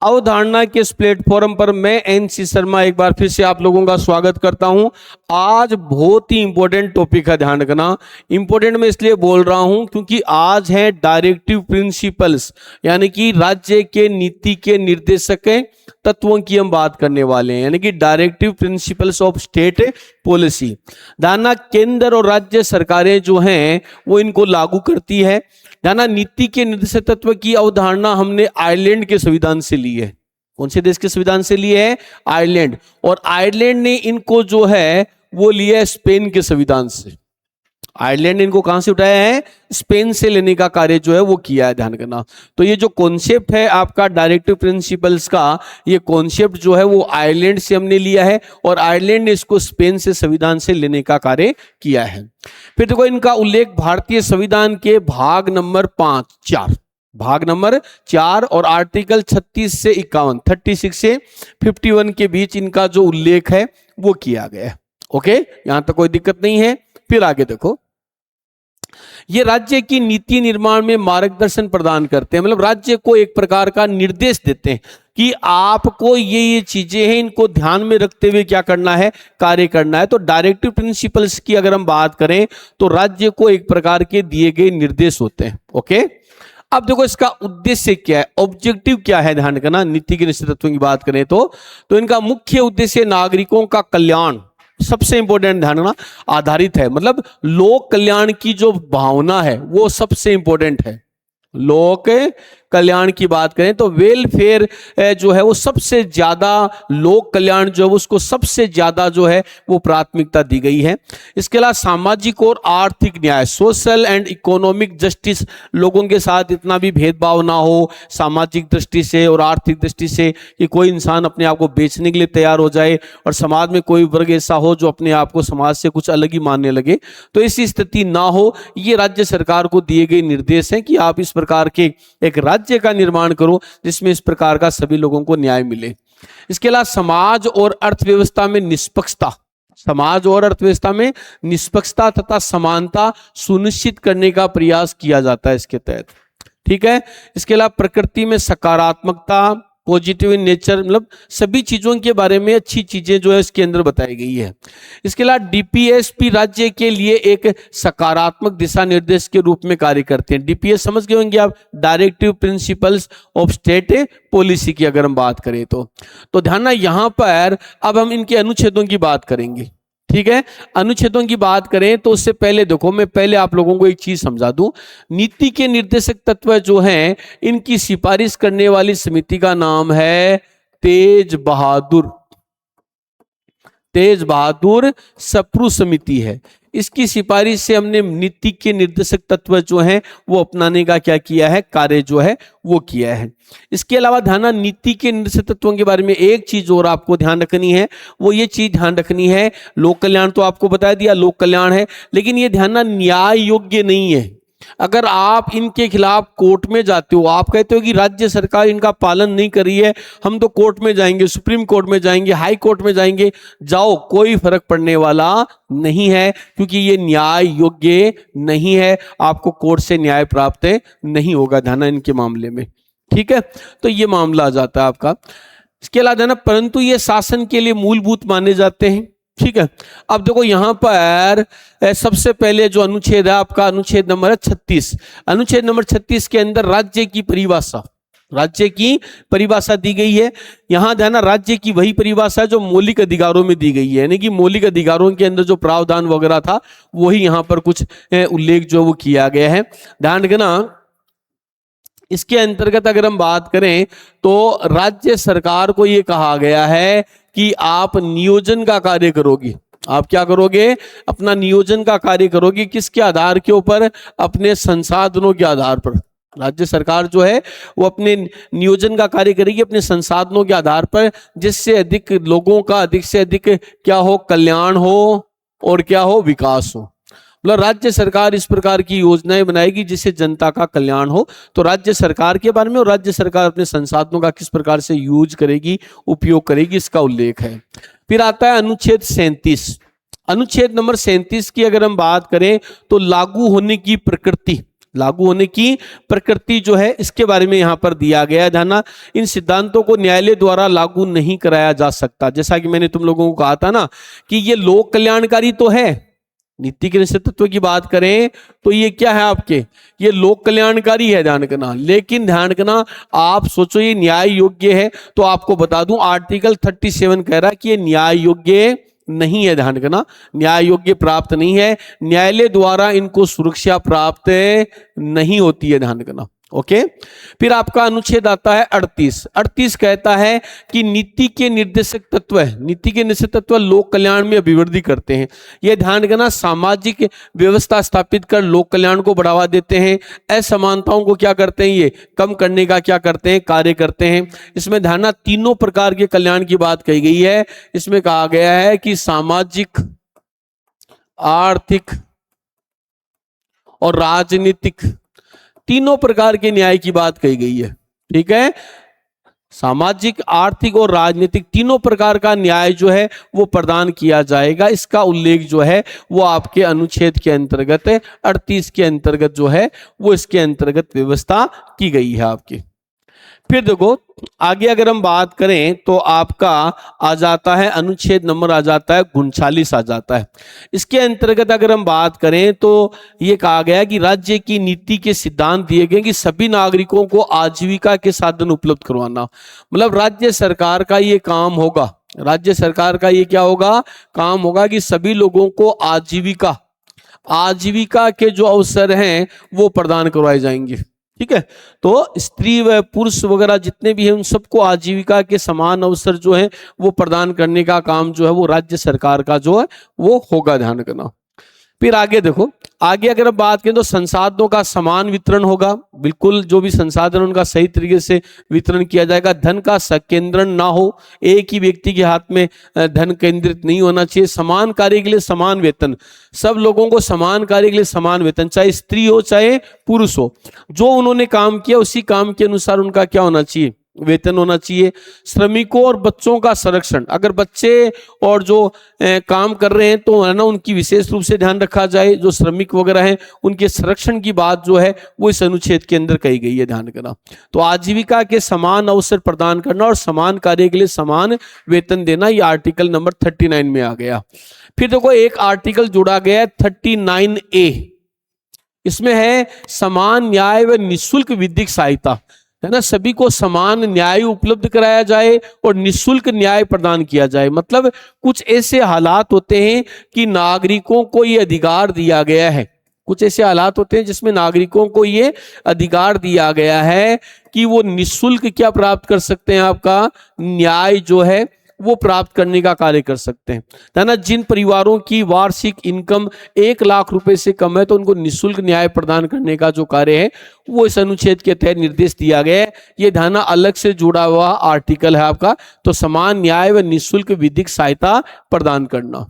अवधारणा के इस प्लेटफॉर्म पर मैं एनसी शर्मा एक बार फिर से आप लोगों का स्वागत करता हूं। आज बहुत ही इंपॉर्टेंट टॉपिक है, ध्यान रखना। इंपॉर्टेंट मैं इसलिए बोल रहा हूं क्योंकि आज है डायरेक्टिव प्रिंसिपल्स, यानी कि राज्य के नीति के निर्देशक तत्वों की हम बात करने वाले हैं, यानी कि directive principles of state policy. ध्यान, केंद्र और राज्य सरकारें जो हैं वो इनको लागू करती है। ध्यान, नीति के निर्देशक तत्व की अवधारणा हमने आयरलैंड के संविधान से ली है। कौन से देश के संविधान से लिए है? आयरलैंड। और आयरलैंड ने इनको जो है वो लिया है स्पेन के संविधान से। आयरलैंड ने इनको कहां से उठाया है? स्पेन से लेने का कार्य जो है वो किया है, ध्यान करना। तो ये जो कॉन्सेप्ट है आपका डायरेक्टिव प्रिंसिपल्स का, ये कॉन्सेप्ट जो है वो आयरलैंड से हमने लिया है और आयरलैंड ने इसको स्पेन से संविधान से लेने का कार्य किया है। फिर देखो, इनका उल्लेख भारतीय संविधान के भाग नंबर 4 और आर्टिकल 36 से 51, 36 से 51 के बीच इनका जो उल्लेख है वो किया गया है। ओके, यहां तक कोई दिक्कत नहीं है। फिर आगे देखो, ये राज्य की नीति निर्माण में मार्गदर्शन प्रदान करते हैं, मतलब राज्य को एक प्रकार का निर्देश देते हैं कि आपको ये चीजें हैं, इनको ध्यान में रखते हुए क्या करना है, कार्य करना है। तो डायरेक्टिव प्रिंसिपल्स की अगर हम बात करें तो राज्य को एक प्रकार के दिए गए निर्देश होते हैं। ओके, अब देखो इसका उद्देश्य क्या है, ऑब्जेक्टिव क्या है, ध्यान रखना। नीति के निश्चित तत्वों की बात करें तो इनका मुख्य उद्देश्य नागरिकों का कल्याण, सबसे इंपॉर्टेंट, ध्यान रखना, आधारित है। मतलब लोक कल्याण की जो भावना है वो सबसे इंपॉर्टेंट है। लोक कल्याण की बात करें तो वेलफेयर जो है वो सबसे ज्यादा, लोक कल्याण जो है उसको सबसे ज्यादा जो है वो प्राथमिकता दी गई है। इसके अलावा सामाजिक और आर्थिक न्याय, सोशल एंड इकोनॉमिक जस्टिस, लोगों के साथ इतना भी भेदभाव ना हो सामाजिक दृष्टि से और आर्थिक दृष्टि से कि कोई इंसान अपने आप को बेचने के लिए तैयार हो जाए और समाज में कोई वर्ग ऐसा हो जो अपने आप को समाज से कुछ अलग ही मानने लगे, तो ऐसी स्थिति ना हो। ये राज्य सरकार को दिए गए निर्देश हैं कि आप इस प्रकार के एक राज्य का निर्माण करो जिसमें इस प्रकार का सभी लोगों को न्याय मिले। इसके अलावा समाज और अर्थव्यवस्था में निष्पक्षता, समाज और अर्थव्यवस्था में निष्पक्षता तथा समानता सुनिश्चित करने का प्रयास किया जाता है इसके तहत। ठीक है, इसके अलावा प्रकृति में सकारात्मकता, पॉजिटिव इन नेचर, मतलब सभी चीजों के बारे में अच्छी चीजें जो है इसके अंदर बताई गई है। इसके अलावा डीपीएसपी राज्य के लिए एक सकारात्मक दिशा निर्देश के रूप में कार्य करते हैं। डीपीएस समझ गए होंगे आप, directive principles of state policy की अगर हम बात करें तो ध्यान, यहां पर अब हम इनके अनुच्छेदों की बात करेंगे। ठीक है, अनुच्छेदों की बात करें तो उससे पहले देखो, मैं पहले आप लोगों को एक चीज समझा दूं। नीति के निर्देशक तत्व जो हैं इनकी सिफारिश करने वाली समिति का नाम है तेज बहादुर सप्रू समिति है। इसकी सिफारिश से हमने नीति के निर्देशक तत्व जो हैं वो अपनाने का क्या किया है, कार्य जो है वो किया है। इसके अलावा ध्यान, नीति के निर्देशक तत्वों के बारे में एक चीज और आपको ध्यान रखनी है, वो ये चीज ध्यान रखनी है, लोक कल्याण तो आपको बता दिया लोक कल्याण है, लेकिन ये ध्यान, न्याय योग्य नहीं है। अगर आप इनके खिलाफ कोर्ट में जाते हो, आप कहते हो कि राज्य सरकार इनका पालन नहीं कर रही है, हम तो कोर्ट में जाएंगे, सुप्रीम कोर्ट में जाएंगे, हाई कोर्ट में जाएंगे, जाओ, कोई फर्क पड़ने वाला नहीं है, क्योंकि ये न्याय योग्य नहीं है, आपको कोर्ट से न्याय प्राप्त नहीं होगा ध्यान इनके मामले में। ठीक है, तो ये मामला आ जाता है आपका। इसके अलावा परंतु ये शासन के लिए मूलभूत माने जाते हैं। ठीक है, अब देखो यहां पर सबसे पहले जो अनुच्छेद है आपका, अनुच्छेद नंबर 36। अनुच्छेद नंबर 36 के अंदर राज्य की परिभाषा दी गई है। यहां ध्यान, राज्य की वही परिभाषा है जो मौलिक अधिकारों में दी गई है, यानी कि मौलिक अधिकारों के अंदर जो प्रावधान वगैरह था वही यहां पर कुछ उल्लेख जो वो किया गया है, ध्यान रखना। इसके अंतर्गत अगर हम बात करें तो राज्य सरकार को यह कहा गया है कि आप नियोजन का कार्य करोगे। आप क्या करोगे? अपना नियोजन का कार्य करोगे। किसके आधार के ऊपर? अपने संसाधनों के आधार पर। राज्य सरकार जो है वो अपने नियोजन का कार्य करेगी अपने संसाधनों के आधार पर, जिससे अधिक लोगों का अधिक से अधिक क्या हो, कल्याण हो और क्या हो, विकास हो। मतलब राज्य सरकार इस प्रकार की योजनाएं बनाएगी जिससे जनता का कल्याण हो। तो राज्य सरकार के बारे में और राज्य सरकार अपने संसाधनों का किस प्रकार से यूज करेगी, उपयोग करेगी, इसका उल्लेख है। फिर आता है अनुच्छेद 37। अनुच्छेद नंबर 37 की अगर हम बात करें तो लागू होने की प्रकृति, लागू होने की प्रकृति जो है इसके बारे में यहां पर दिया गया है। ध्यान, इन सिद्धांतों को न्यायालय द्वारा लागू नहीं कराया जा सकता। जैसा कि मैंने तुम लोगों को कहा था ना कि ये लोक कल्याणकारी तो है, नीति के निश्चित तत्व की बात करें तो ये क्या है आपके, ये लोक कल्याणकारी है, ध्यान रखना। लेकिन ध्यान रखना, आप सोचो ये न्याय योग्य है, तो आपको बता दूं आर्टिकल 37 कह रहा है कि ये न्याय योग्य नहीं है। ध्यान रखना, न्याय योग्य प्राप्त नहीं है, न्यायालय द्वारा इनको सुरक्षा प्राप्त नहीं होती है। ध्यान रखना, ओके। फिर आपका अनुच्छेद आता है 38 कहता है कि नीति के निर्देशक तत्व है, नीति के निर्देशक तत्व लोक कल्याण में अभिवृद्धि करते हैं। यह ध्यान रखना, सामाजिक व्यवस्था स्थापित कर लोक कल्याण को बढ़ावा देते हैं, असमानताओं को क्या करते हैं, ये कम करने का क्या करते हैं, कार्य करते हैं। इसमें ध्यान रखना, तीनों प्रकार के कल्याण की बात कही गई है। इसमें कहा गया है कि सामाजिक, आर्थिक और राजनीतिक तीनों प्रकार के न्याय की बात कही गई है। ठीक है, सामाजिक, आर्थिक और राजनीतिक तीनों प्रकार का न्याय जो है वो प्रदान किया जाएगा। इसका उल्लेख जो है वो आपके अनुच्छेद के अंतर्गत 38 के अंतर्गत जो है वो इसके अंतर्गत व्यवस्था की गई है आपकी। फिर देखो आगे अगर हम बात करें तो आपका आ जाता है अनुच्छेद नंबर आ जाता है 39 आ जाता है। इसके अंतर्गत अगर हम बात करें तो ये कहा गया कि राज्य की नीति के सिद्धांत दिए गए कि सभी नागरिकों को आजीविका के साधन उपलब्ध करवाना। मतलब राज्य सरकार का ये काम होगा, राज्य सरकार का ये क्या होगा, काम होगा कि सभी लोगों को आजीविका के जो अवसर हैं वो प्रदान करवाए जाएंगे। ठीक है, तो स्त्री व पुरुष वगैरह जितने भी हैं उन सबको आजीविका के समान अवसर जो है वो प्रदान करने का काम जो है वो राज्य सरकार का जो है वो होगा। ध्यान रखना। फिर आगे देखो, आगे अगर हम बात करें तो संसाधनों का समान वितरण होगा। बिल्कुल, जो भी संसाधन उनका सही तरीके से वितरण किया जाएगा। धन का संकेंद्रण ना हो, एक ही व्यक्ति के हाथ में धन केंद्रित नहीं होना चाहिए। समान कार्य के लिए समान वेतन, सब लोगों को समान कार्य के लिए समान वेतन, चाहे स्त्री हो चाहे पुरुष हो, जो उन्होंने काम किया उसी काम के अनुसार उनका क्या होना चाहिए, वेतन होना चाहिए। श्रमिकों और बच्चों का संरक्षण, अगर बच्चे और जो काम कर रहे हैं तो है ना उनकी विशेष रूप से ध्यान रखा जाए। जो श्रमिक वगैरह हैं उनके संरक्षण की बात जो है वो इस अनुच्छेद के अंदर कही गई है। ध्यान रखना, तो आजीविका के समान अवसर प्रदान करना और समान कार्य के लिए समान वेतन देना, ये आर्टिकल नंबर 39 में आ गया। फिर देखो एक आर्टिकल जोड़ा गया है 39A, इसमें है समान न्याय व निःशुल्क विधिक सहायता, है ना। सभी को समान न्याय उपलब्ध कराया जाए और निःशुल्क न्याय प्रदान किया जाए। मतलब कुछ ऐसे हालात होते हैं कि नागरिकों को ये अधिकार दिया गया है, कुछ ऐसे हालात होते हैं जिसमें नागरिकों को ये अधिकार दिया गया है कि वो निःशुल्क क्या प्राप्त कर सकते हैं, आपका न्याय जो है वो प्राप्त करने का कार्य कर सकते हैं, है ना। जिन परिवारों की वार्षिक इनकम 1 लाख रुपए से कम है तो उनको निःशुल्क न्याय प्रदान करने का जो कार्य है वो इस अनुच्छेद के तहत निर्देश दिया गया है। ये ध्यान अलग से जुड़ा हुआ आर्टिकल है आपका। तो समान न्याय व निःशुल्क विधिक सहायता प्रदान करना।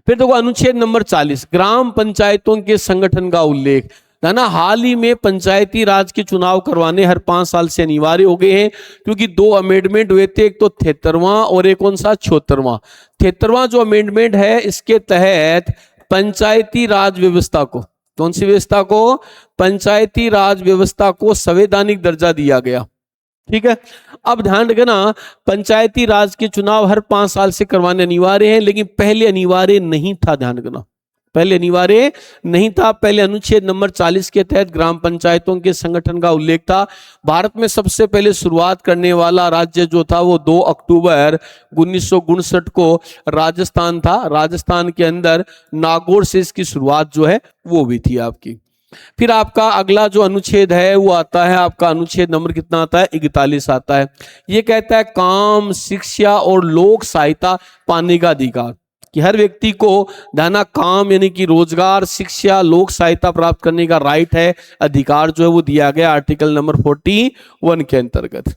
फिर देखो अनुच्छेद नंबर 40, ग्राम पंचायतों के संगठन का उल्लेख, है ना। हाल ही में पंचायती राज के चुनाव करवाने हर 5 साल से अनिवार्य हो गए हैं क्योंकि 2 अमेंडमेंट हुए थे, एक तो 73वां और एक कौन सा 76वां। 73वां जो अमेंडमेंट है इसके तहत पंचायती राज व्यवस्था को, कौन सी व्यवस्था को, पंचायती राज व्यवस्था को संवैधानिक दर्जा दिया गया। ठीक है, अब ध्यान रखना पंचायती राज के चुनाव हर 5 साल से करवाने अनिवार्य है, लेकिन पहले अनिवार्य नहीं था। ध्यान रखना, पहले अनिवार्य नहीं था। पहले अनुच्छेद नंबर 40 के तहत ग्राम पंचायतों के संगठन का उल्लेख था। भारत में सबसे पहले शुरुआत करने वाला राज्य जो था वो 2 अक्टूबर 1959 को राजस्थान था। राजस्थान के अंदर नागौर से इसकी शुरुआत जो है वो भी थी आपकी। फिर आपका अगला जो अनुच्छेद है वो आता है आपका अनुच्छेद नंबर कितना आता है, 41 आता है। ये कहता है काम, शिक्षा और लोक सहायता पाने का अधिकार, कि हर व्यक्ति को दाना काम यानी कि रोजगार, शिक्षा, लोक सहायता प्राप्त करने का राइट है, अधिकार जो है वो दिया गया आर्टिकल नंबर 41 के अंतर्गत।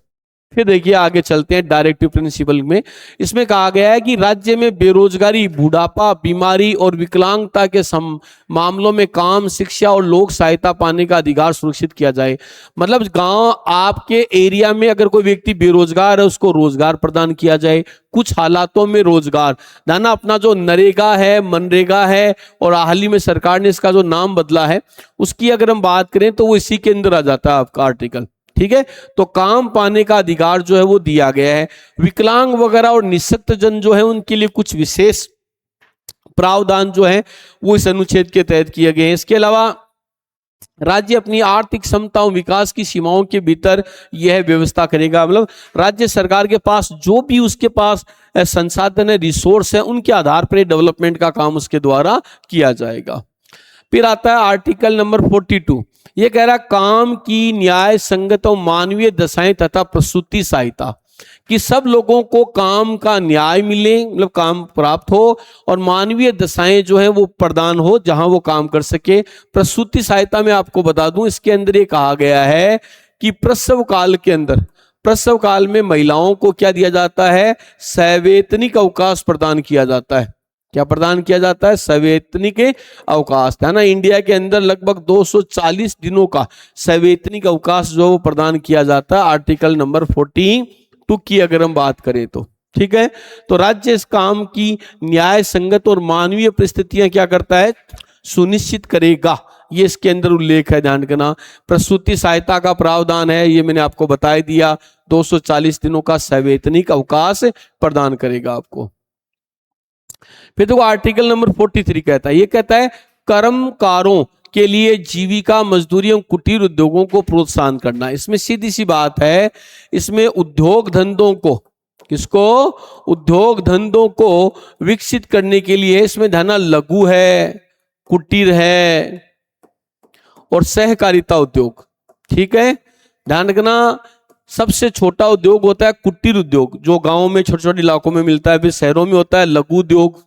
फिर देखिए आगे चलते हैं डायरेक्टिव प्रिंसिपल में। इसमें कहा गया है कि राज्य में बेरोजगारी, बुढ़ापा, बीमारी और विकलांगता के मामलों में काम, शिक्षा और लोक सहायता पाने का अधिकार सुरक्षित किया जाए। मतलब गांव आपके एरिया में अगर कोई व्यक्ति बेरोजगार है उसको रोजगार प्रदान किया जाए, कुछ हालातों में रोजगार दाना। अपना जो नरेगा है, मनरेगा है और हाल ही में सरकार ने इसका जो नाम बदला है उसकी अगर हम बात करें तो वो इसी के अंदर आ जाता है आपका आर्टिकल। ठीक है, तो काम पाने का अधिकार जो है वो दिया गया है। विकलांग वगैरह और निःशक्त जन जो है उनके लिए कुछ विशेष प्रावधान जो है वो इस अनुच्छेद के तहत किए गए हैं। इसके अलावा राज्य अपनी आर्थिक क्षमताओं, विकास की सीमाओं के भीतर यह व्यवस्था करेगा। मतलब राज्य सरकार के पास जो भी उसके पास संसाधन है, रिसोर्स है, उनके आधार पर डेवलपमेंट का काम उसके द्वारा किया जाएगा। फिर आता है आर्टिकल नंबर 42। ये कह रहा है काम की न्याय संगत और मानवीय दशाएं तथा प्रसूति सहायता, कि सब लोगों को काम का न्याय मिले, मतलब काम प्राप्त हो और मानवीय दशाएं जो है वो प्रदान हो जहां वो काम कर सके। प्रसूति सहायता में आपको बता दूं इसके अंदर ये कहा गया है कि प्रसव काल के अंदर, प्रसव काल में महिलाओं को क्या दिया जाता है, सवैतनिक अवकाश प्रदान किया जाता है। क्या प्रदान किया जाता है, सवैतनिक अवकाश, है ना। इंडिया के अंदर लगभग 240 दिनों का सवैतनिक अवकाश जो वो प्रदान किया जाता है आर्टिकल नंबर 42 की अगर हम बात करें तो। ठीक है, तो राज्य इस काम की न्याय संगत और मानवीय परिस्थितियां क्या करता है, सुनिश्चित करेगा। ये इसके अंदर उल्लेख है, ध्यान रखना। प्रसूति सहायता का प्रावधान है, ये मैंने आपको बता दिया, 240 दिनों का सवैतनिक अवकाश प्रदान करेगा आपको। फिर देखो आर्टिकल नंबर 43 कहता है, ये कहता है कर्मकारों के लिए जीविका, मजदूरी एवं कुटीर उद्योगों को प्रोत्साहन करना। इसमें सीधी सी बात है, इसमें उद्योग धंधों को, किसको, उद्योग धंधों को विकसित करने के लिए इसमें धना लघु है, कुटीर है और सहकारिता उद्योग। ठीक है, ध्यान रखना, सबसे छोटा उद्योग होता है कुटीर उद्योग, जो गांवों में छोटे छोटे इलाकों में मिलता है। फिर शहरों में होता है लघु उद्योग।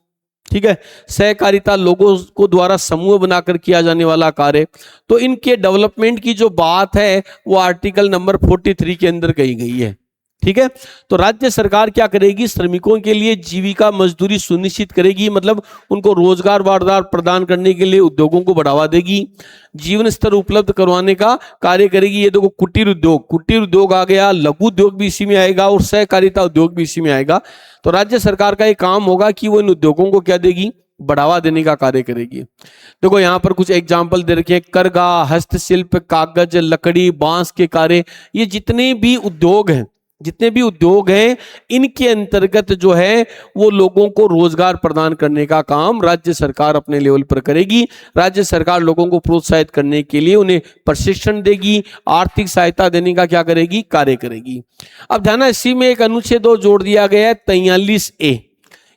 ठीक है, सहकारिता, लोगों को द्वारा समूह बनाकर किया जाने वाला कार्य। तो इनके डेवलपमेंट की जो बात है वो आर्टिकल नंबर 43 के अंदर कही गई है। ठीक है, तो राज्य सरकार क्या करेगी, श्रमिकों के लिए जीविका, मजदूरी सुनिश्चित करेगी, मतलब उनको रोजगार वारदार प्रदान करने के लिए उद्योगों को बढ़ावा देगी, जीवन स्तर उपलब्ध करवाने का कार्य करेगी। ये देखो कुटीर उद्योग, कुटीर उद्योग आ गया, लघु उद्योग भी इसी में आएगा और सहकारिता उद्योग भी इसी में आएगा। तो राज्य सरकार का एक काम होगा कि वो इन उद्योगों को क्या देगी, बढ़ावा देने का कार्य करेगी। देखो यहाँ पर कुछ एग्जाम्पल दे रखे हैं, करगा, हस्तशिल्प, कागज, लकड़ी, बांस के कार्य, ये जितने भी उद्योग हैं, जितने भी उद्योग हैं, इनके अंतर्गत जो है वो लोगों को रोजगार प्रदान करने का काम राज्य सरकार अपने लेवल पर करेगी। राज्य सरकार लोगों को प्रोत्साहित करने के लिए उन्हें प्रशिक्षण देगी, आर्थिक सहायता देने का क्या करेगी, कार्य करेगी। अब ध्यान, इसी में एक अनुच्छेद और जोड़ दिया गया है 43A।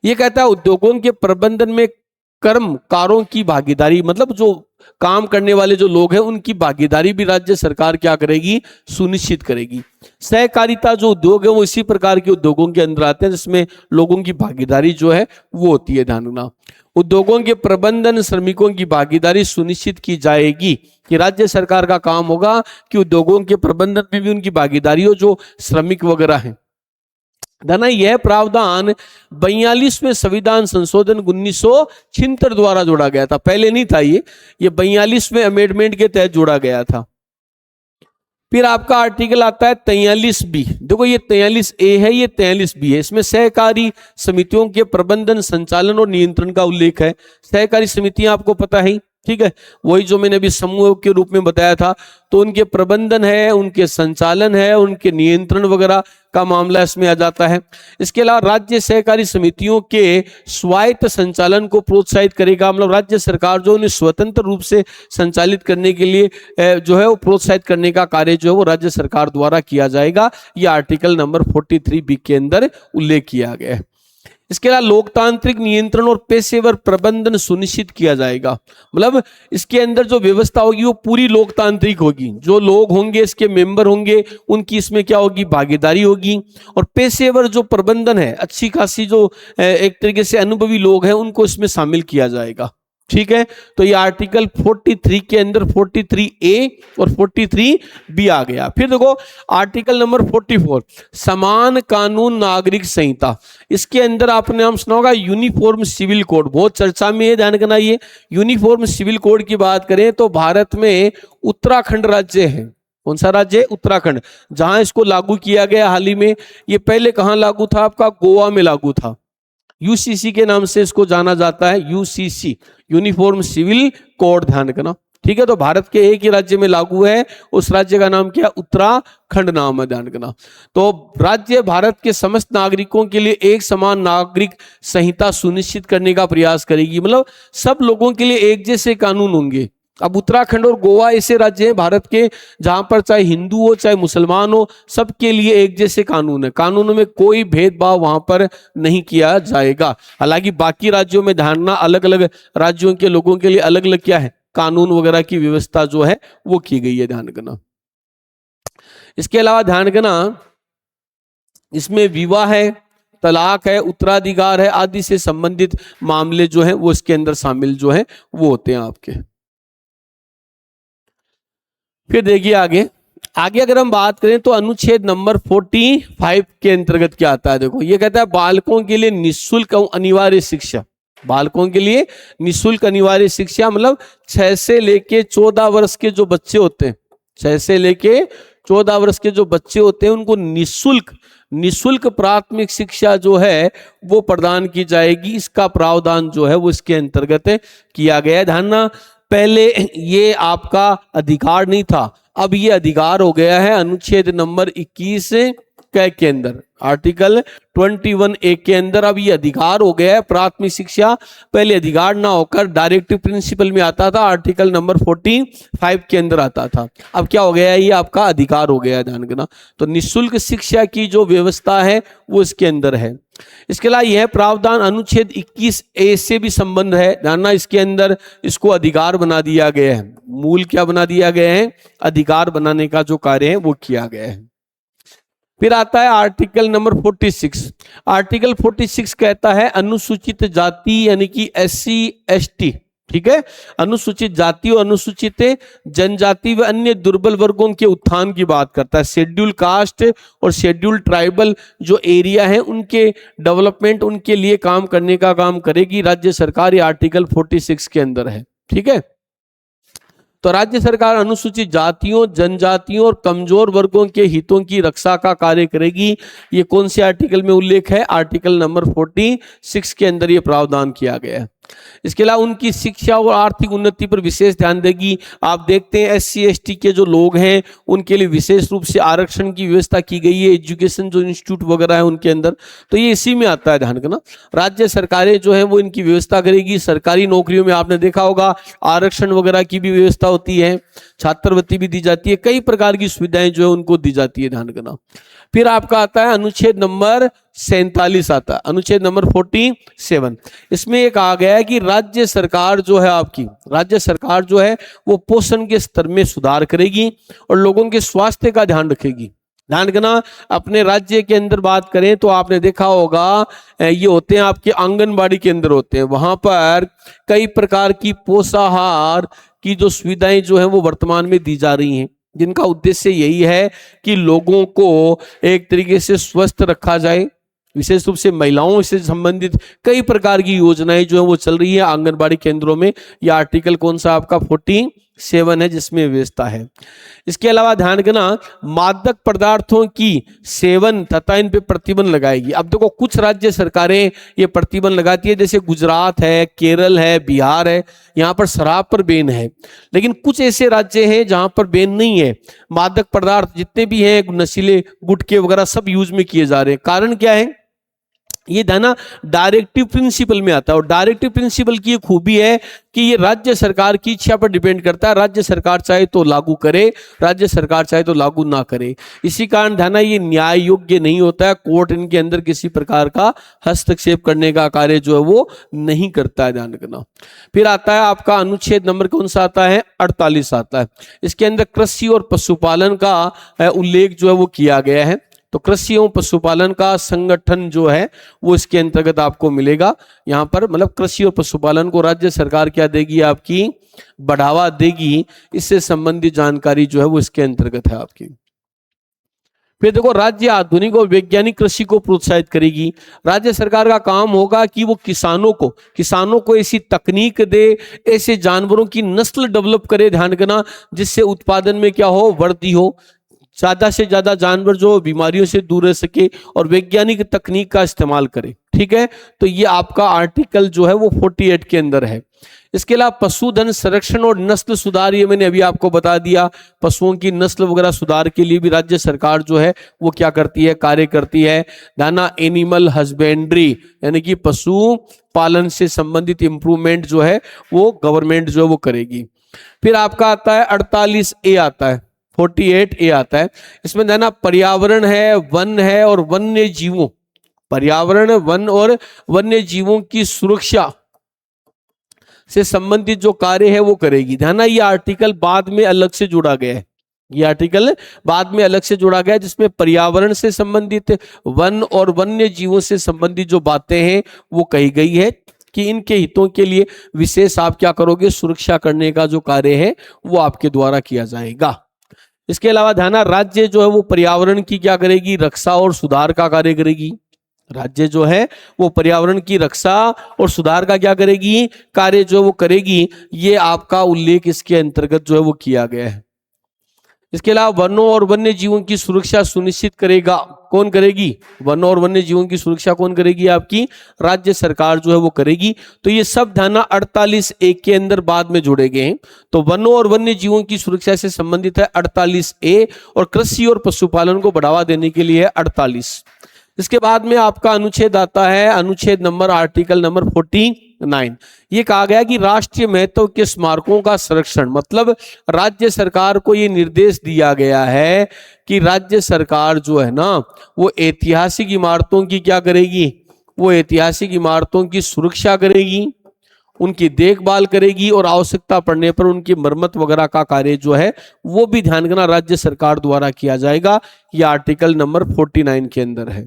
ये कहता है उद्योगों के प्रबंधन में कर्मकारों की भागीदारी, मतलब जो काम करने वाले जो लोग हैं उनकी भागीदारी भी राज्य सरकार क्या करेगी, सुनिश्चित करेगी। सहकारिता जो उद्योग है वो इसी प्रकार के उद्योगों के अंदर आते हैं जिसमें लोगों की भागीदारी जो है वो होती है। ध्यान रखना, उद्योगों के प्रबंधन, श्रमिकों की भागीदारी सुनिश्चित की जाएगी। कि राज्य सरकार का काम होगा कि उद्योगों के प्रबंधन में भी उनकी भागीदारी हो, जो श्रमिक वगैरह हैं। धना, यह प्रावधान 42वें संविधान संशोधन 1976 द्वारा जोड़ा गया था, पहले नहीं था ये 42वें अमेंडमेंट के तहत जोड़ा गया था। फिर आपका आर्टिकल आता है 43B। देखो ये 43A है, ये 43B है। इसमें सहकारी समितियों के प्रबंधन, संचालन और नियंत्रण का उल्लेख है। सहकारी समितियां आपको पता है, ठीक है, वही जो मैंने अभी समूह के रूप में बताया था। तो उनके प्रबंधन है, उनके संचालन है, उनके नियंत्रण वगैरह का मामला इसमें आ जाता है। इसके अलावा राज्य सहकारी समितियों के स्वायत्त संचालन को प्रोत्साहित करेगा, मतलब राज्य सरकार जो उन्हें स्वतंत्र रूप से संचालित करने के लिए जो है वो प्रोत्साहित करने का कार्य जो है वो राज्य सरकार द्वारा किया जाएगा। ये आर्टिकल नंबर 43B के अंदर उल्लेख किया गया है। इसके अलावा लोकतांत्रिक नियंत्रण और पेशेवर प्रबंधन सुनिश्चित किया जाएगा, मतलब इसके अंदर जो व्यवस्था होगी वो पूरी लोकतांत्रिक होगी। जो लोग होंगे, इसके मेंबर होंगे, उनकी इसमें क्या होगी, भागीदारी होगी। और पेशेवर जो प्रबंधन है, अच्छी खासी जो एक तरीके से अनुभवी लोग हैं, उनको इसमें शामिल किया जाएगा। ठीक है, तो ये आर्टिकल 43 के अंदर 43A और 43B आ गया। फिर देखो आर्टिकल नंबर 44 समान कानून नागरिक संहिता, इसके अंदर आपने नाम सुना होगा यूनिफॉर्म सिविल कोड, बहुत चर्चा में है, ध्यान रखना। ये यूनिफॉर्म सिविल कोड की बात करें तो भारत में उत्तराखंड राज्य है। कौन सा राज्य है? उत्तराखंड, जहां इसको लागू किया गया हाल ही में। ये पहले कहां लागू था? आपका गोवा में लागू था। यूसीसी के नाम से इसको जाना जाता है, यूसीसी, यूनिफॉर्म सिविल कोड, ध्यान रखना। ठीक है, तो भारत के एक ही राज्य में लागू है, उस राज्य का नाम क्या? उत्तराखंड नाम है, ध्यान रखना। तो राज्य भारत के समस्त नागरिकों के लिए एक समान नागरिक संहिता सुनिश्चित करने का प्रयास करेगी, मतलब सब लोगों के लिए एक जैसे कानून होंगे। अब उत्तराखंड और गोवा ऐसे राज्य हैं भारत के जहां पर चाहे हिंदू हो चाहे मुसलमान हो, सबके लिए एक जैसे कानून है, कानूनों में कोई भेदभाव वहां पर नहीं किया जाएगा। हालांकि बाकी राज्यों में ध्यान रखना, अलग अलग राज्यों के लोगों के लिए अलग अलग क्या है? कानून वगैरह की व्यवस्था जो है वो की गई है, ध्यान रखना। इसके अलावा ध्यान रखना, इसमें विवाह है, तलाक है, उत्तराधिकार है आदि से संबंधित मामले जो है वो इसके अंदर शामिल जो है वो होते हैं आपके। फिर देखिए आगे अगर हम बात करें तो अनुच्छेद नंबर 45 के अंतर्गत क्या आता है? देखो ये कहता है बालकों के लिए निःशुल्क अनिवार्य शिक्षा। बालकों के लिए निःशुल्क अनिवार्य शिक्षा मतलब 6 से लेके 14 वर्ष के जो बच्चे होते हैं, 6 से लेके 14 वर्ष के जो बच्चे होते हैं उनको निःशुल्क प्राथमिक शिक्षा जो है वो प्रदान की जाएगी। इसका प्रावधान जो है वो इसके अंतर्गत किया गया है। ध्यान, पहले ये आपका अधिकार नहीं था, अब ये अधिकार हो गया है अनुच्छेद नंबर 21 के अंदर, आर्टिकल 21A के अंदर अब ये अधिकार हो गया है प्राथमिक शिक्षा। पहले अधिकार ना होकर डायरेक्टिव प्रिंसिपल में आता था, आर्टिकल नंबर 45 के अंदर आता था। अब क्या हो गया है? ये आपका अधिकार हो गया है, ध्यान रखना। तो निःशुल्क शिक्षा की जो व्यवस्था है वो इसके अंदर है। इसके अलावा यह प्रावधान अनुच्छेद 21A से भी संबंध है, जानना। इसके अंदर इसको अधिकार बना दिया गया है, मूल क्या बना दिया गया है? अधिकार बनाने का जो कार्य है वो किया गया है। फिर आता है आर्टिकल नंबर 46। आर्टिकल 46 कहता है अनुसूचित जाति यानी कि SC ST, ठीक है, अनुसूचित जाति और अनुसूचित जनजाति व अन्य दुर्बल वर्गों के उत्थान की बात करता है। शेड्यूल कास्ट और शेड्यूल ट्राइबल जो एरिया है उनके डेवलपमेंट, उनके लिए काम करने का काम करेगी राज्य सरकार। ये आर्टिकल 46 के अंदर है, ठीक है। तो राज्य सरकार अनुसूचित जातियों, जनजातियों और कमजोर वर्गों के हितों की रक्षा का कार्य करेगी। ये कौन से आर्टिकल में उल्लेख है? आर्टिकल नंबर 46 के अंदर ये प्रावधान किया गया है। इसके अलावा उनकी शिक्षा और आर्थिक उन्नति पर विशेष ध्यान देगी। आप देखते हैं SC ST के जो लोग हैं उनके लिए विशेष रूप से आरक्षण की व्यवस्था की गई है, एजुकेशन जो इंस्टीट्यूट वगैरह है उनके अंदर, तो ये इसी में आता है, ध्यान रखना। राज्य सरकारें जो है वो इनकी व्यवस्था करेगी। सरकारी नौकरियों में आपने देखा होगा आरक्षण वगैरह की भी व्यवस्था होती है, छात्रवृत्ति भी दी जाती है, कई प्रकार की सुविधाएं जो है उनको दी जाती है, ध्यान रखना। फिर आपका आता है अनुच्छेद नंबर 47 आता है, अनुच्छेद नंबर 47। इसमें एक आ गया है कि राज्य सरकार जो है आपकी, राज्य सरकार जो है वो पोषण के स्तर में सुधार करेगी और लोगों के स्वास्थ्य का ध्यान रखेगी। ध्यान रखना, अपने राज्य के अंदर बात करें तो आपने देखा होगा ये होते हैं आपके आंगनबाड़ी केंद्र होते हैं, वहां पर कई प्रकार की पोषाहार की जो सुविधाएं जो है वो वर्तमान में दी जा रही हैं, जिनका उद्देश्य यही है कि लोगों को एक तरीके से स्वस्थ रखा जाए। विशेष रूप से महिलाओं से संबंधित कई प्रकार की योजनाएं जो है वो चल रही है आंगनबाड़ी केंद्रों में। यह आर्टिकल कौन सा आपका 47 है जिसमें व्यवस्था है। इसके अलावा ध्यान रखना, मादक पदार्थों की सेवन तथा इन पे प्रतिबंध लगाएगी। अब देखो कुछ राज्य सरकारें ये प्रतिबंध लगाती है, जैसे गुजरात है, केरल है, बिहार है, यहाँ पर शराब पर बैन है। लेकिन कुछ ऐसे राज्य हैं जहां पर बैन नहीं है। मादक पदार्थ जितने भी हैं, नशीले गुटखे वगैरह सब यूज में किए जा रहे हैं। कारण क्या है? ये दाना डायरेक्टिव प्रिंसिपल में आता है और डायरेक्टिव प्रिंसिपल की ये खूबी है कि ये राज्य सरकार की इच्छा पर डिपेंड करता है। राज्य सरकार चाहे तो लागू करे, राज्य सरकार चाहे तो लागू ना करे। इसी कारण ध्यान, ये न्याय योग्य नहीं होता है। कोर्ट इनके अंदर किसी प्रकार का हस्तक्षेप करने का कार्य जो है वो नहीं करता है, ध्यान रखना। फिर आता है आपका अनुच्छेद नंबर कौन सा आता है? 48 आता है। इसके अंदर कृषि और पशुपालन का उल्लेख जो है वो किया गया है। तो कृषि एवं पशुपालन का संगठन जो है वो इसके अंतर्गत आपको मिलेगा। यहाँ पर मतलब कृषि और पशुपालन को राज्य सरकार क्या देगी, आपकी बढ़ावा देगी। इससे संबंधित जानकारी जो है वो इसके अंतर्गत है आपकी। फिर देखो, राज्य आधुनिक और वैज्ञानिक कृषि को प्रोत्साहित करेगी। राज्य सरकार का काम होगा कि वो किसानों को ऐसी तकनीक दे, ऐसे जानवरों की नस्ल डेवलप करे, ध्यान रखना, जिससे उत्पादन में क्या हो, वृद्धि हो, ज्यादा से ज्यादा जानवर जो बीमारियों से दूर रह सके और वैज्ञानिक तकनीक का इस्तेमाल करे। ठीक है, तो ये आपका आर्टिकल जो है वो 48 के अंदर है। इसके अलावा पशुधन संरक्षण और नस्ल सुधार, ये मैंने अभी आपको बता दिया, पशुओं की नस्ल वगैरह सुधार के लिए भी राज्य सरकार जो है वो क्या करती है, कार्य करती है। दाना एनिमल हस्बेंड्री यानी कि पशु पालन से संबंधित इंप्रूवमेंट जो है वो गवर्नमेंट जो है वो करेगी। फिर आपका आता है 48A आता है, 48A आता है। इसमें दाना पर्यावरण है, वन है और वन्य जीवों, पर्यावरण, वन और वन्य जीवों की सुरक्षा से संबंधित जो कार्य है वो करेगी। ध्यान, ये आर्टिकल बाद में अलग से जोड़ा गया है, ये आर्टिकल बाद में अलग से जोड़ा गया है, जिसमें पर्यावरण से संबंधित, वन और वन्य जीवों से संबंधित जो बातें हैं वो कही गई है कि इनके हितों के लिए विशेष आप क्या करोगे, सुरक्षा करने का जो कार्य है वो आपके द्वारा किया जाएगा। इसके अलावा ध्यान, राज्य जो है वो पर्यावरण की क्या करेगी, रक्षा और सुधार का कार्य करेगी। राज्य जो है वो पर्यावरण की रक्षा और सुधार का क्या करेगी, कार्य जो वो करेगी। ये आपका उल्लेख इसके अंतर्गत जो है वो किया गया है। इसके अलावा वनों और वन्य जीवों की सुरक्षा सुनिश्चित करेगा, कौन करेगी, वनों और वन्य जीवों की सुरक्षा कौन करेगी, आपकी राज्य सरकार जो है वो करेगी। तो ये सब ध्यान 48A के अंदर बाद में जोड़े गए हैं। तो वनों और वन्य जीवों की सुरक्षा से संबंधित है 48A, और कृषि और पशुपालन को बढ़ावा देने के लिए है 48। इसके बाद में आपका अनुच्छेद आता है, अनुच्छेद नंबर, आर्टिकल नंबर 49। ये कहा गया कि राष्ट्रीय महत्व के स्मारकों का संरक्षण, मतलब राज्य सरकार को ये निर्देश दिया गया है कि राज्य सरकार जो है ना वो ऐतिहासिक इमारतों की क्या करेगी, वो ऐतिहासिक इमारतों की सुरक्षा करेगी, उनकी देखभाल करेगी और आवश्यकता पड़ने पर उनकी मरम्मत वगैरह का कार्य जो है वो भी ध्यान रखना राज्य सरकार द्वारा किया जाएगा। ये आर्टिकल नंबर 49 के अंदर है।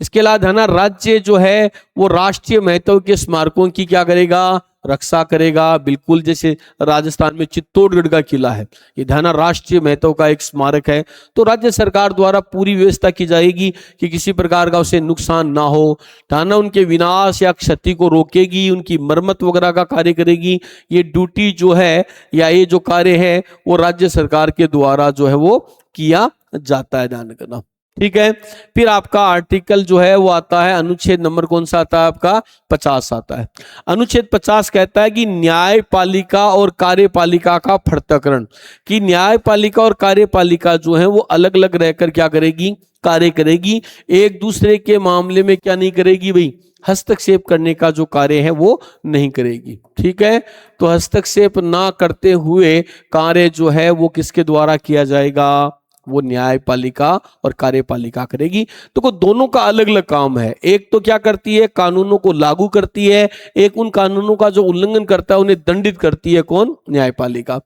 इसके अलावा ध्यान, राज्य जो है वो राष्ट्रीय महत्व के स्मारकों की क्या करेगा, रक्षा करेगा। बिल्कुल, जैसे राजस्थान में चित्तौड़गढ़ का किला है, ये ध्यान राष्ट्रीय महत्व का एक स्मारक है। तो राज्य सरकार द्वारा पूरी व्यवस्था की जाएगी कि किसी प्रकार का उसे नुकसान ना हो, ध्यान उनके विनाश या क्षति को रोकेगी, उनकी मरम्मत वगैरह का कार्य करेगी। ये ड्यूटी जो है या ये जो कार्य है वो राज्य सरकार के द्वारा जो है वो किया जाता है, ध्यान रखना। ठीक है, फिर आपका आर्टिकल जो है वो आता है, अनुच्छेद नंबर कौन सा आता है आपका, 50 आता है। अनुच्छेद 50 कहता है कि न्यायपालिका और कार्यपालिका का पृथक्करण, कि न्यायपालिका और कार्यपालिका जो है वो अलग अलग रहकर क्या करेगी, कार्य करेगी, एक दूसरे के मामले में क्या नहीं करेगी भाई, हस्तक्षेप करने का जो कार्य है वो नहीं करेगी। ठीक है, तो हस्तक्षेप ना करते हुए कार्य जो है वो किसके द्वारा किया जाएगा, वो न्यायपालिका और कार्यपालिका करेगी। तो दोनों का अलग अलग काम है, एक तो क्या करती है, कानूनों को लागू करती है, एक उन कानूनों का जो उल्लंघन करता है उन्हें दंडित करती है, कौन, न्यायपालिका।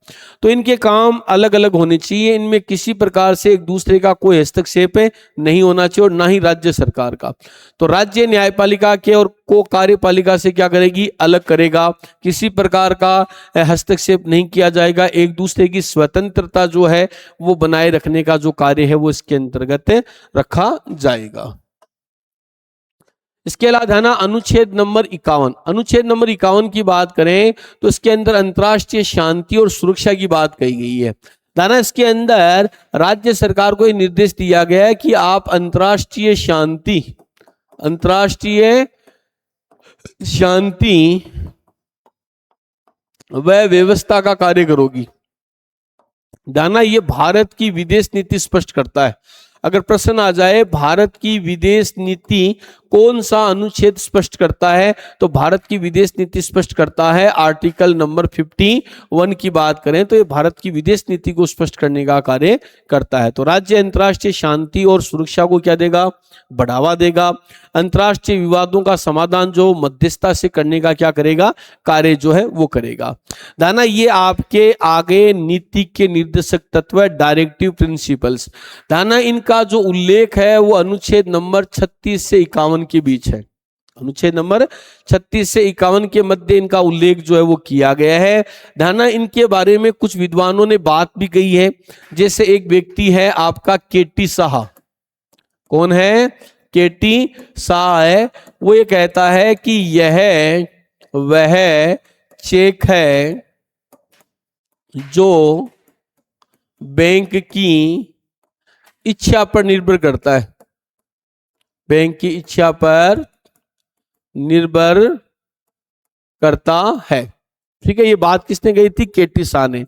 तो इनके काम अलग अलग होने चाहिए, इनमें किसी प्रकार से एक दूसरे का कोई हस्तक्षेप नहीं होना चाहिए और ना ही राज्य सरकार का। तो राज्य न्यायपालिका के और को कार्यपालिका से क्या करेगी, अलग करेगा, किसी प्रकार का हस्तक्षेप नहीं किया जाएगा, एक दूसरे की स्वतंत्रता जो है वो बनाए रखने का जो कार्य है वो इसके अंतर्गत रखा जाएगा। इसके अलावा ध्यान, अनुच्छेद नंबर 51, अनुच्छेद नंबर 51 की बात करें तो इसके अंदर अंतर्राष्ट्रीय शांति और सुरक्षा की बात कही गई है। ध्यान, इसके अंदर राज्य सरकार को यह निर्देश दिया गया है कि आप अंतर्राष्ट्रीय शांति व व्यवस्था का कार्य करोगी। ध्यान, ये भारत की विदेश नीति स्पष्ट करता है। अगर प्रश्न आ जाए भारत की विदेश नीति कौन सा अनुच्छेद स्पष्ट करता है? तो भारत की विदेश नीति स्पष्ट करता है। आर्टिकल नंबर 51 की बात करें तो ये भारत की विदेश नीति को स्पष्ट करने का कार्य करता है। तो राज्य अंतर्राष्ट्रीय शांति और सुरक्षा को क्या देगा? बढ़ावा देगा। अंतर्राष्ट्रीय विवादों का समाधान जो मध्यस्थता से करने का क्या करेगा? कार्य जो है वो करेगा। दाना ये आपके आगे नीति के निर्देशक तत्व है, डायरेक्टिव प्रिंसिपल्स। दाना इनका जो उल्लेख है वो अनुच्छेद नंबर 36 से 51 के बीच है। अनुच्छेद नंबर 36 से 51 के मध्य इनका उल्लेख जो है वो किया गया है। दाना इनके बारे में कुछ विद्वानों ने बात भी कही है, जैसे एक व्यक्ति है आपका केटी शाह। कौन है? केटी शाह है। वो ये कहता है कि यह वह चेक है जो बैंक की इच्छा पर निर्भर करता है। बैंक की इच्छा पर निर्भर करता है। ठीक है, ये बात किसने कही थी? केटी शाह ने।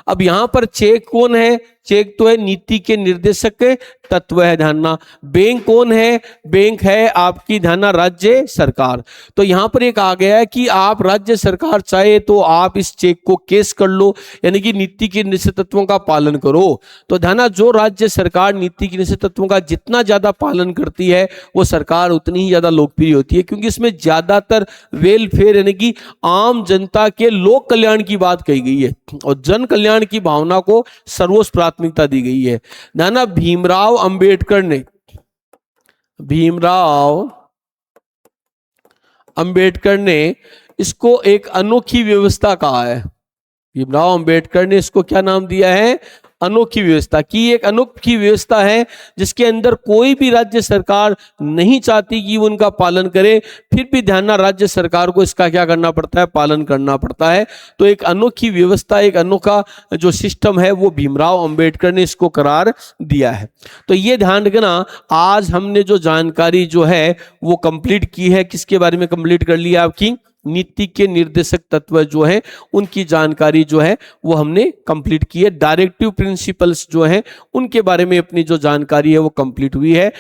अब यहां पर चेक कौन है? चेक तो है नीति के निर्देशक तत्व है। ध्यान, बैंक कौन है? बैंक है आपकी ध्यान राज्य सरकार। तो यहां पर एक आ गया है कि आप राज्य सरकार चाहे तो आप इस चेक को केस कर लो, यानी कि नीति के निर्देशक तत्वों का पालन करो। तो ध्यान, जो राज्य सरकार नीति के निर्देशक तत्वों का जितना ज्यादा पालन करती है वो सरकार उतनी ही ज्यादा लोकप्रिय होती है, क्योंकि इसमें ज्यादातर वेलफेयर यानी कि आम जनता के लोक कल्याण की बात कही गई है और जन कल्याण की भावना को सर्वोच्च प्राथमिकता दी गई है। नाना भीमराव अंबेडकर ने इसको एक अनोखी व्यवस्था कहा है। भीमराव अंबेडकर ने इसको क्या नाम दिया है? अनोखी व्यवस्था। की एक अनोखी व्यवस्था है जिसके अंदर कोई भी राज्य सरकार नहीं चाहती कि वो उनका पालन करे, फिर भी ध्यान राज्य सरकार को इसका क्या करना पड़ता है? पालन करना पड़ता है। तो एक अनोखी व्यवस्था, एक अनोखा जो सिस्टम है वो भीमराव अंबेडकर ने इसको करार दिया है। तो ये ध्यान रखना, आज हमने जो जानकारी जो है वो कंप्लीट की है। किसके बारे में कंप्लीट कर लिया? आपकी नीति के निर्देशक तत्व जो है उनकी जानकारी जो है वो हमने कंप्लीट की है। डायरेक्टिव प्रिंसिपल्स जो है उनके बारे में अपनी जो जानकारी है वो कंप्लीट हुई है।